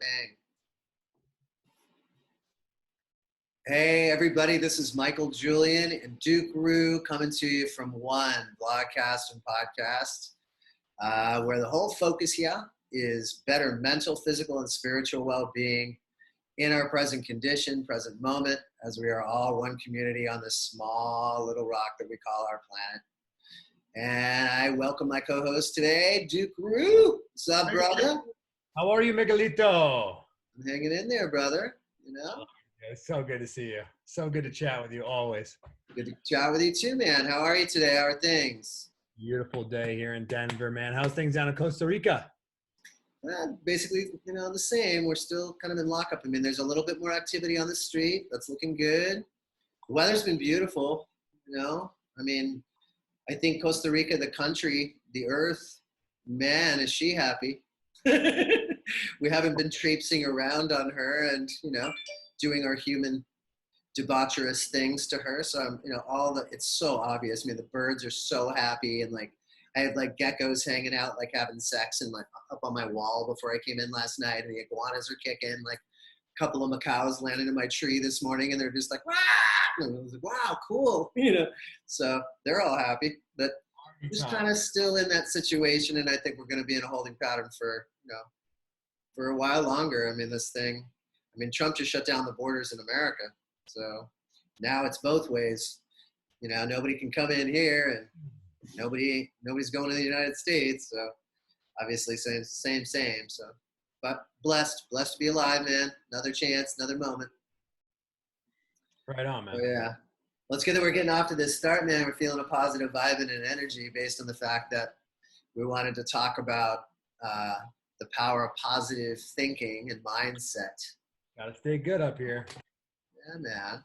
Bang. Hey, everybody, this is Michael Julian and Duke Rue coming to you from One Blogcast and Podcast, where the whole focus here is better mental, physical, and spiritual well-being in our present condition, present moment, as we are all one community on this small little rock that we call our planet. And I welcome my co-host today, Duke Rue. What's up, brother? How are you, Miguelito? I'm hanging in there, brother. You know? It's so good to see you. So good to chat with you always. Good to chat with you too, man. How are you today? How are things? Beautiful day here in Denver, man. How's things down in Costa Rica? Basically, the same. We're still kind of in lockup. I mean, there's a little bit more activity on the street. That's looking good. The weather's been beautiful, I mean, I think Costa Rica, the country, the earth, man, is she happy. We haven't been traipsing around on her and, doing our human debaucherous things to her. So, it's so obvious. I mean, the birds are so happy. And I had geckos hanging out, having sex and up on my wall before I came in last night. And the iguanas are kicking, a couple of macaws landed in my tree this morning and they're just like, wow. And I was like, wow, cool. So they're all happy, but just kind of still in that situation. And I think we're going to be in a holding pattern for a while longer. I mean, Trump just shut down the borders in America. So now it's both ways. Nobody can come in here and nobody's going to the United States. So obviously same. So, but blessed to be alive, man. Another chance, another moment. Right on, man. Oh, yeah. Well, it's good that we're getting off to this start, man. We're feeling a positive vibe and an energy based on the fact that we wanted to talk about the power of positive thinking and mindset. Gotta stay good up here. Yeah, man.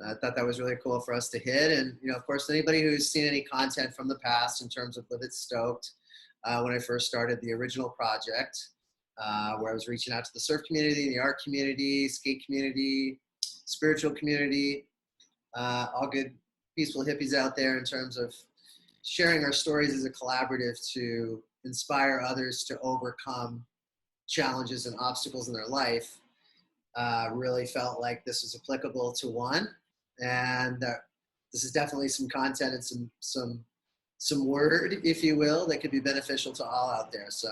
I thought that was really cool for us to hit. And, of course, anybody who's seen any content from the past in terms of It Stoked, when I first started the original project, where I was reaching out to the surf community, the art community, skate community, spiritual community, all good, peaceful hippies out there in terms of sharing our stories as a collaborative to inspire others to overcome challenges and obstacles in their life. Really felt like this was applicable to One, and this is definitely some content and some word, if you will, that could be beneficial to all out there. So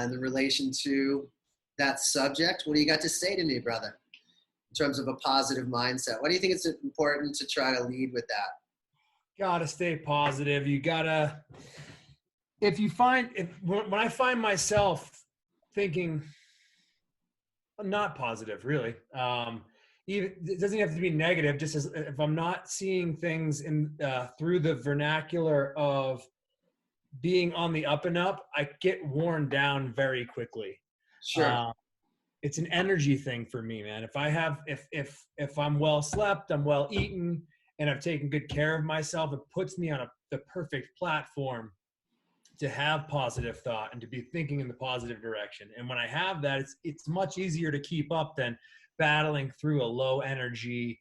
in relation to that subject, what do you got to say to me, brother, in terms of a positive mindset? Why do you think it's important to try to lead with that? Gotta stay positive. You gotta, when I find myself thinking not positive, really, even it doesn't have to be negative, just as if I'm not seeing things in through the vernacular of being on the up and up, I get worn down very quickly. Sure. It's an energy thing for me, man. If I'm well slept, I'm well eaten, and I've taken good care of myself, it puts me on the perfect platform to have positive thought and to be thinking in the positive direction. And when I have that, it's much easier to keep up than battling through a low energy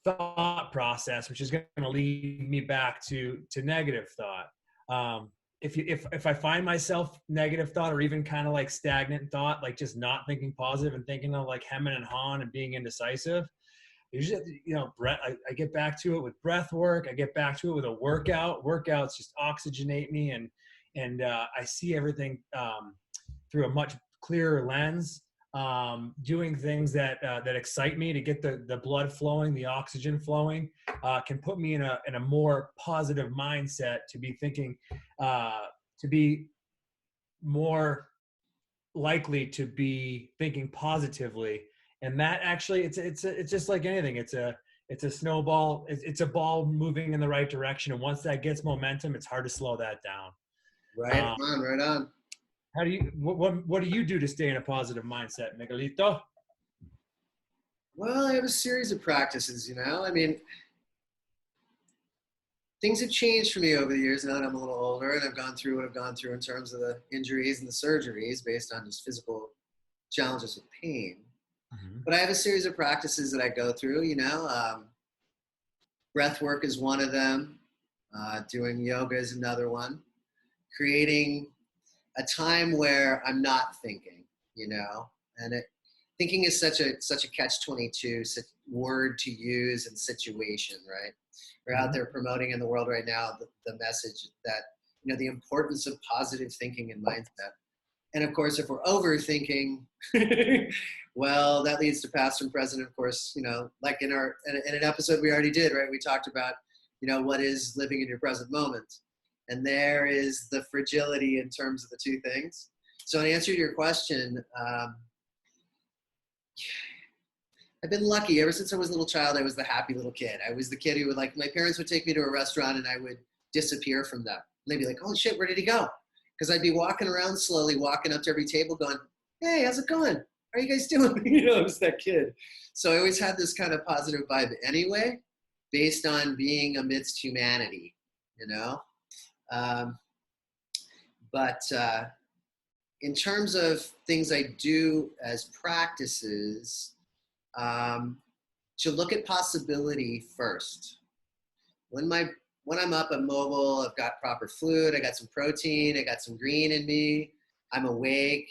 thought process, which is going to lead me back to negative thought. If I find myself negative thought or even kind of stagnant thought, just not thinking positive and thinking of hemming and hawing and being indecisive, usually, I get back to it with breath work. I get back to it with a workout. Workouts just oxygenate me and I see everything through a much clearer lens. Doing things that excite me to get the blood flowing, the oxygen flowing, can put me in a more positive mindset to be thinking, to be more likely to be thinking positively. And that actually, it's just like anything. It's a snowball. It's a ball moving in the right direction. And once that gets momentum, it's hard to slow that down. Right on. How do you, what do you do to stay in a positive mindset, Miguelito? Well, I have a series of practices, I mean, things have changed for me over the years now that I'm a little older and I've gone through what I've gone through in terms of the injuries and the surgeries based on just physical challenges with pain. Mm-hmm. But I have a series of practices that I go through, breath work is one of them. Doing yoga is another one. Creating a time where I'm not thinking, you know, and thinking is such a catch-22 word to use in situation, right? We're out there promoting in the world right now the message that, you know, the importance of positive thinking and mindset. And of course, if we're overthinking, well, that leads to past and present. Of course, you know, like in an episode we already did, right? We talked about, you know, what is living in your present moment, and there is the fragility in terms of the two things. So, in answer to your question, I've been lucky ever since I was a little child. I was the happy little kid. I was the kid who would, like, my parents would take me to a restaurant and I would disappear from them. And they'd be like, "Holy shit, where did he go?" Because I'd be walking around slowly, walking up to every table going, "Hey, how's it going? How are you guys doing?" You know, I was that kid. So I always had this kind of positive vibe anyway, based on being amidst humanity, you know? Um, but in terms of things I do as practices, to look at possibility first. When I'm up, I'm mobile, I've got proper fluid, I got some protein, I got some green in me, I'm awake,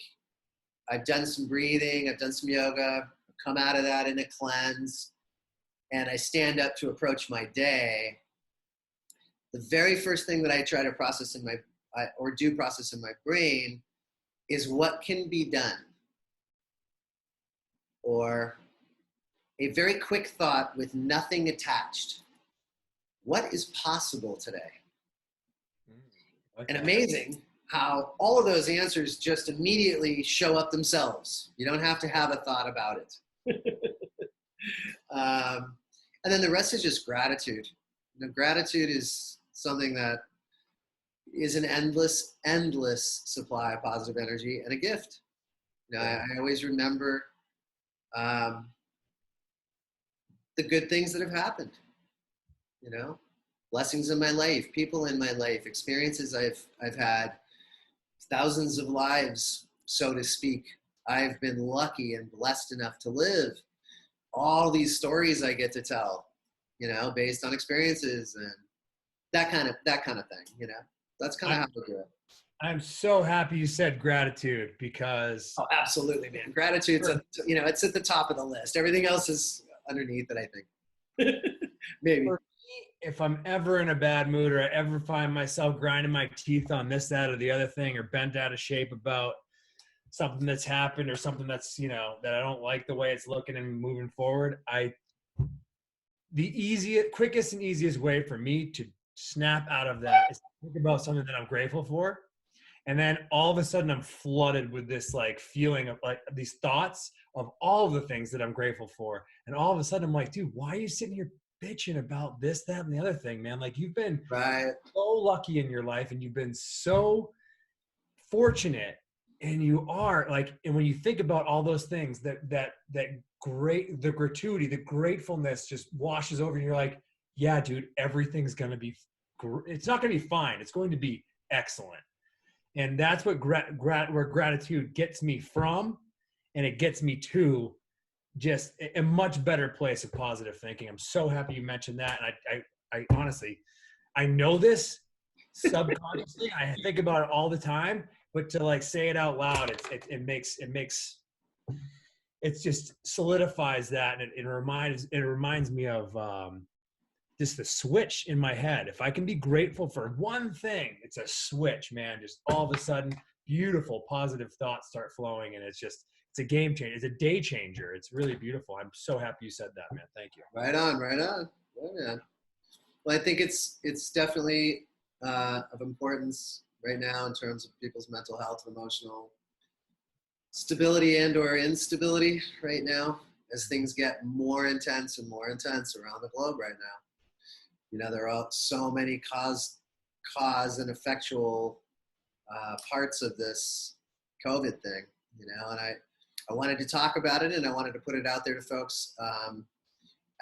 I've done some breathing, I've done some yoga, I've come out of that in a cleanse, and I stand up to approach my day. The very first thing that I try to process in process in my brain is what can be done. Or a very quick thought with nothing attached. What is possible today? Okay. And amazing how all of those answers just immediately show up themselves. You don't have to have a thought about it. And then the rest is just gratitude. You know, gratitude is something that is an endless supply of positive energy and a gift. You know, I always remember the good things that have happened. You know, blessings in my life, people in my life, experiences I've had, thousands of lives, so to speak. I've been lucky and blessed enough to live. All these stories I get to tell, you know, based on experiences and that kind of thing, you know. That's kind of how I do it. I'm so happy you said gratitude because absolutely, man. Gratitude's you know, it's at the top of the list. Everything else is underneath it, I think. Maybe. For me, if I'm ever in a bad mood or I ever find myself grinding my teeth on this, that, or the other thing, or bent out of shape about something that's happened or something that's, you know, that I don't like the way it's looking and moving forward, the quickest and easiest way for me to snap out of that is to think about something that I'm grateful for. And then all of a sudden I'm flooded with this like feeling of like these thoughts of all of the things that I'm grateful for. And all of a sudden I'm like, dude, why are you sitting here bitching about this, that, and the other thing, man? Like you've been so lucky in your life and you've been so fortunate, and you are like, and when you think about all those things, the gratuity, the gratefulness just washes over and you're like, yeah, dude, everything's going to be, it's not going to be fine. It's going to be excellent. And that's what where gratitude gets me from, and it gets me to just a much better place of positive thinking. I'm so happy you mentioned that. And I honestly, I know this subconsciously. I think about it all the time, but to like say it out loud, it just solidifies that. And it reminds me of just the switch in my head. If I can be grateful for one thing, it's a switch, man. Just all of a sudden, beautiful, positive thoughts start flowing, and it's a game changer. It's a day changer. It's really beautiful. I'm so happy you said that, man. Thank you. Right on. Yeah, man. Well, I think it's definitely of importance right now in terms of people's mental health and emotional stability and or instability right now, as things get more intense and more intense around the globe right now. You know, there are so many cause and effectual parts of this COVID thing, you know, and I wanted to talk about it, and I wanted to put it out there to folks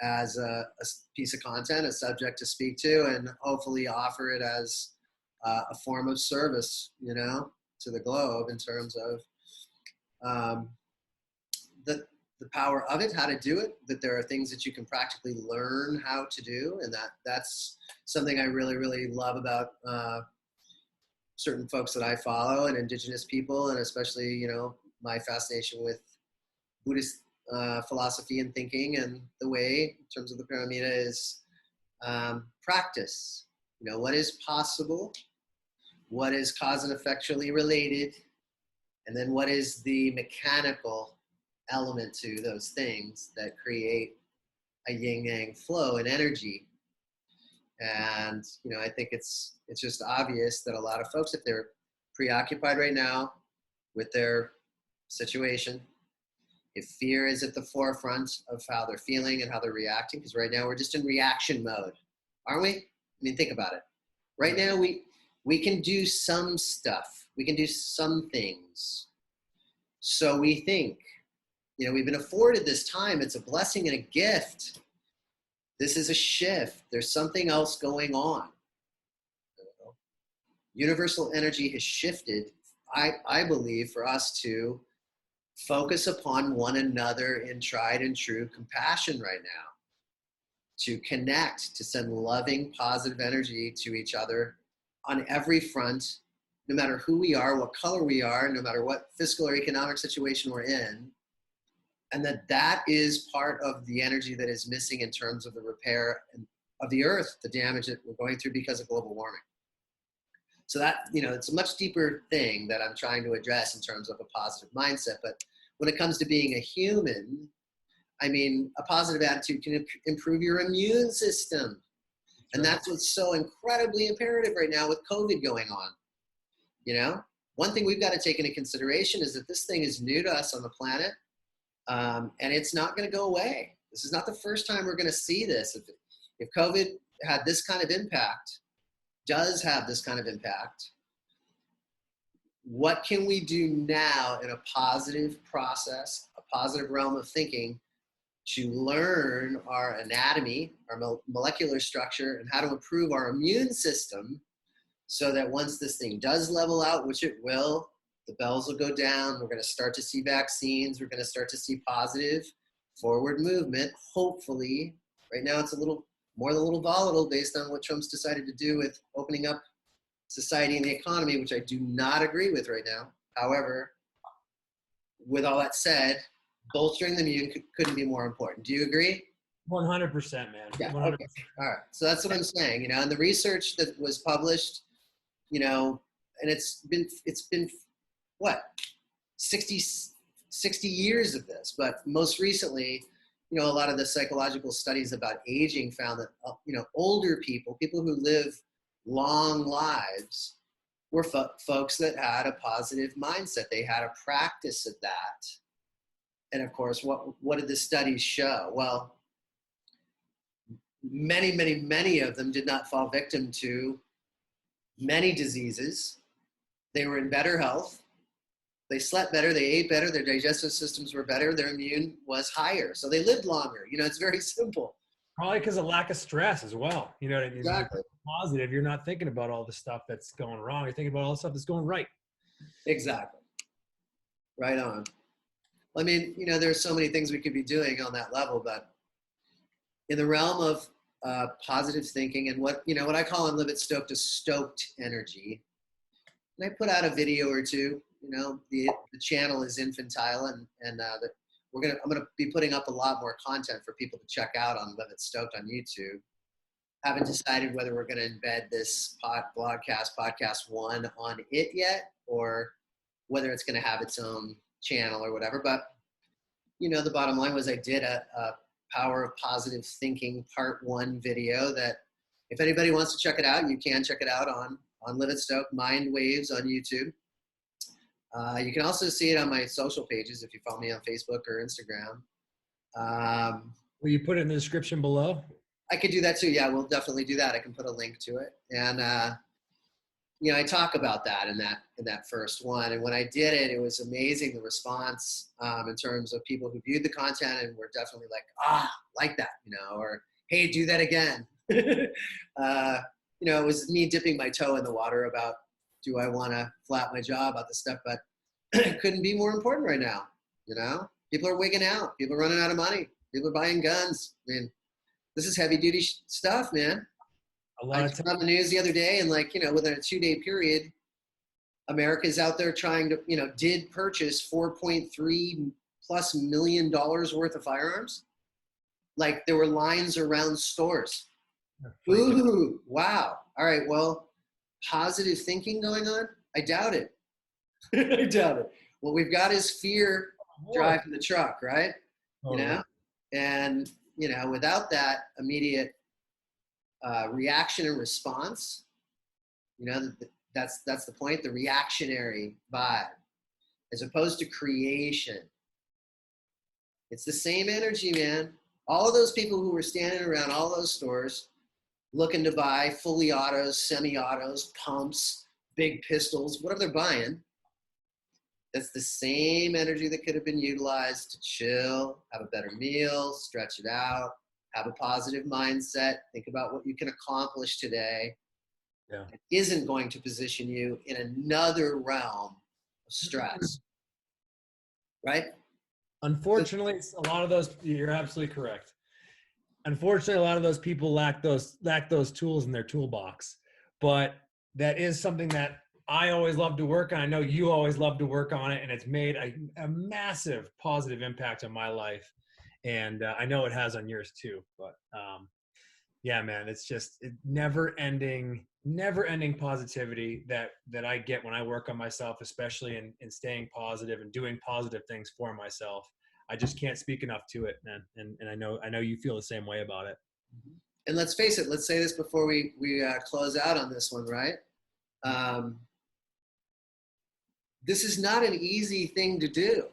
as a piece of content, a subject to speak to, and hopefully offer it as a form of service, you know, to the globe in terms of the power of it, how to do it, that there are things that you can practically learn how to do. And that's something I really, really love about certain folks that I follow and indigenous people, and especially, you know, my fascination with Buddhist philosophy and thinking and the way in terms of the Paramita is practice. You know, what is possible, what is cause and effectually related, and then what is the mechanical element to those things that create a yin yang flow and energy. And, you know, I think it's just obvious that a lot of folks, if they're preoccupied right now with their situation, if fear is at the forefront of how they're feeling and how they're reacting, because right now we're just in reaction mode, aren't we? I mean, think about it. Right now we can do some stuff. We can do some things. So we think, you know, we've been afforded this time. It's a blessing and a gift. This is a shift. There's something else going on. Universal energy has shifted, I believe, for us to focus upon one another in tried and true compassion right now, to connect, to send loving, positive energy to each other on every front, no matter who we are, what color we are, no matter what fiscal or economic situation we're in. And that is part of the energy that is missing in terms of the repair of the earth, the damage that we're going through because of global warming. So that, you know, it's a much deeper thing that I'm trying to address in terms of a positive mindset. But when it comes to being a human, I mean, a positive attitude can improve your immune system. And that's what's so incredibly imperative right now with COVID going on. You know, one thing we've got to take into consideration is that this thing is new to us on the planet. And it's not going to go away. This is not the first time we're going to see this. If COVID had this kind of impact, does have this kind of impact, what can we do now in a positive process, a positive realm of thinking to learn our anatomy, our molecular structure, and how to improve our immune system so that once this thing does level out, which it will, the bells will go down. We're going to start to see vaccines. We're going to start to see positive forward movement, hopefully. Right now it's a little volatile based on what Trump's decided to do with opening up society and the economy, which I do not agree with right now. However, with all that said, bolstering the immune couldn't be more important. Do you agree? 100%, man. Yeah. 100%. Okay. All right. So that's what I'm saying, you know, and the research that was published, you know, and it's been what, 60 years of this, but most recently, you know, a lot of the psychological studies about aging found that, you know, older people who live long lives were folks that had a positive mindset. They had a practice of that. And of course, what did the studies show? Well, many of them did not fall victim to many diseases. They were in better health. They slept better, they ate better, their digestive systems were better, their immune was higher. So they lived longer. You know, it's very simple. Probably because of lack of stress as well. You know what I mean? Exactly. You're positive. You're not thinking about all the stuff that's going wrong. You're thinking about all the stuff that's going right. Exactly. Right on. I mean, you know, there's so many things we could be doing on that level, but in the realm of positive thinking and what I call in Live It Stoked a stoked energy. And I put out a video or two. You know, the channel is infantile, and I'm gonna be putting up a lot more content for people to check out on Live It Stoked on YouTube. Haven't decided whether we're gonna embed this podcast one on it yet, or whether it's gonna have its own channel or whatever. But you know, the bottom line was I did a Power of Positive Thinking Part 1 video that if anybody wants to check it out, you can check it out on Live It Stoked, Mind Waves on YouTube. You can also see it on my social pages if you follow me on Facebook or Instagram. Will you put it in the description below? I could do that too. Yeah, we'll definitely do that. I can put a link to it. And, you know, I talk about that in that first one. And when I did it, it was amazing, the response in terms of people who viewed the content and were definitely like that, you know, or, hey, do that again. You know, it was me dipping my toe in the water about, do I want to flap my jaw about this stuff? But it couldn't be more important right now. You know, people are wigging out. People are running out of money. People are buying guns. I mean, this is heavy duty stuff, man. A lot I of turned on the news the other day, and like, you know, within a 2-day period, America's out there trying to, did purchase $4.3+ million worth of firearms. Like there were lines around stores. Ooh, wow. All right. Well, positive thinking going on? I doubt it. I doubt it. What we've got is fear driving the truck, right? Totally. And, without that immediate reaction and response, that's the point, the reactionary vibe, as opposed to creation. It's the same energy, man. All of those people who were standing around all those stores looking to buy fully autos, semi-autos, pumps, big pistols, whatever they're buying, that's the same energy that could have been utilized to chill, have a better meal, stretch it out, have a positive mindset, think about what you can accomplish today. Yeah. It isn't going to position you in another realm of stress, right? Unfortunately, a lot of those, you're absolutely correct. Unfortunately, a lot of those people lack those tools in their toolbox. But that is something that I always love to work on. I know you always love to work on it, and it's made a massive positive impact on my life. And I know it has on yours too. But yeah, man, it's just never ending positivity that I get when I work on myself, especially in staying positive and doing positive things for myself. I just can't speak enough to it, man. And I know you feel the same way about it. And let's face it, let's say this before we close out on this one, right? This is not an easy thing to do.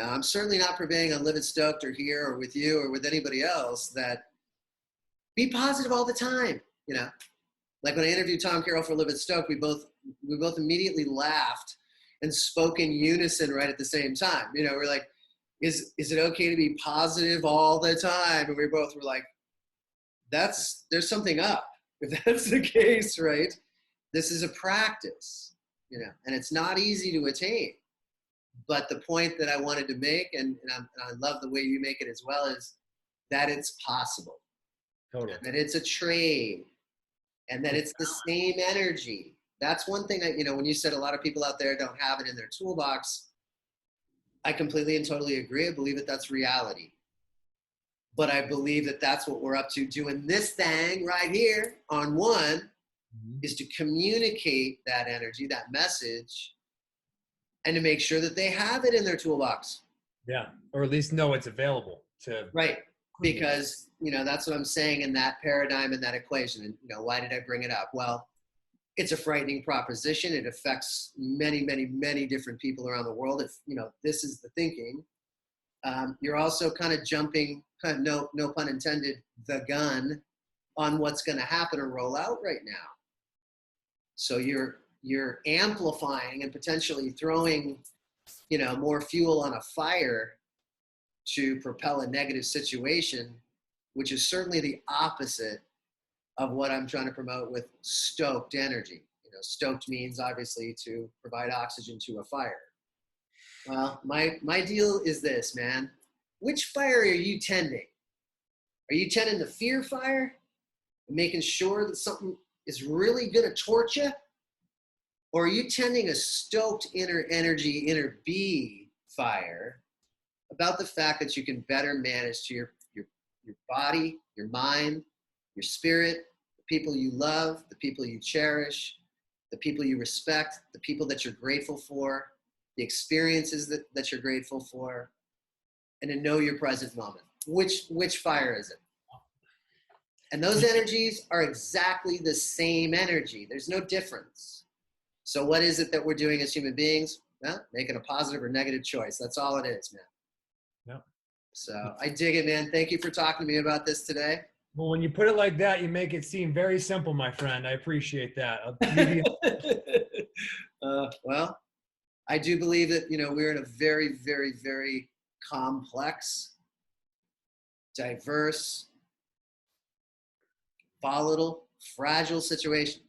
I'm certainly not purveying on Live It Stoked or here or with you or with anybody else that be positive all the time. Like when I interviewed Tom Carroll for Live It Stoked, we both immediately laughed and spoke in unison right at the same time. We're like, is it okay to be positive all the time? And we both were like, there's something up. If that's the case, right? This is a practice, and it's not easy to attain. But the point that I wanted to make, and I love the way you make it as well, is that it's possible. Totally. That it's a trade, and that it's the same energy. That's one thing that, when you said a lot of people out there don't have it in their toolbox, I completely and totally agree. I believe that that's reality. But I believe that that's what we're up to doing this thing right here on one, is to communicate that energy, that message, and to make sure that they have it in their toolbox. Yeah, or at least know it's available to. Right, because, that's what I'm saying in that paradigm and that equation. And, why did I bring it up? Well, it's a frightening proposition. It affects many, many, many different people around the world. If, this is the thinking, you're also kind of jumping, no pun intended, the gun on what's going to happen or roll out right now. So you're amplifying and potentially throwing, more fuel on a fire to propel a negative situation, which is certainly the opposite of what I'm trying to promote with stoked energy. Stoked means obviously to provide oxygen to a fire. Well, my deal is this, man. Which fire are you tending? Are you tending the fear fire and making sure that something is really going to torch you? Or are you tending a stoked inner energy, inner bee fire about the fact that you can better manage to your body, your mind, your spirit, the people you love, the people you cherish, the people you respect, the people that you're grateful for, the experiences that you're grateful for, and to know your present moment. Which fire is it? And those energies are exactly the same energy. There's no difference. So what is it that we're doing as human beings? Well, making a positive or negative choice. That's all it is, man. Yeah. So I dig it, man. Thank you for talking to me about this today. Well, when you put it like that, you make it seem very simple, my friend. I appreciate that. Well, I do believe that, we're in a very, very, very complex, diverse, volatile, fragile situation.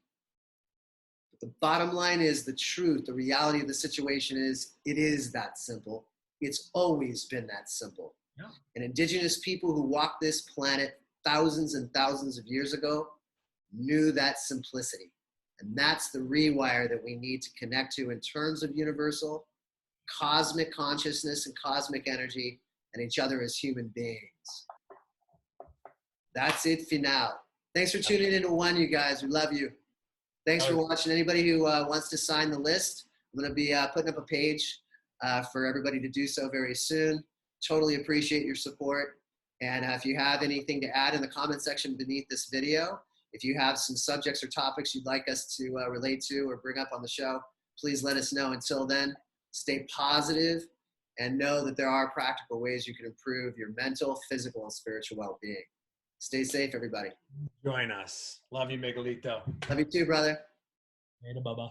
But the bottom line is the truth, the reality of the situation is it is that simple. It's always been that simple. Yeah. And indigenous people who walked this planet thousands and thousands of years ago knew that simplicity. And that's the rewire that we need to connect to in terms of universal cosmic consciousness and cosmic energy and each other as human beings. That's it for now. Thanks for tuning into One, you guys. We love you. Thanks for watching. Anybody who wants to sign the list, I'm going to be putting up a page for everybody to do so very soon. Totally appreciate your support. And if you have anything to add in the comment section beneath this video, if you have some subjects or topics you'd like us to relate to or bring up on the show, please let us know. Until then, stay positive and know that there are practical ways you can improve your mental, physical, and spiritual well-being. Stay safe, everybody. Join us. Love you, Miguelito. Love you too, brother. Later, Bubba.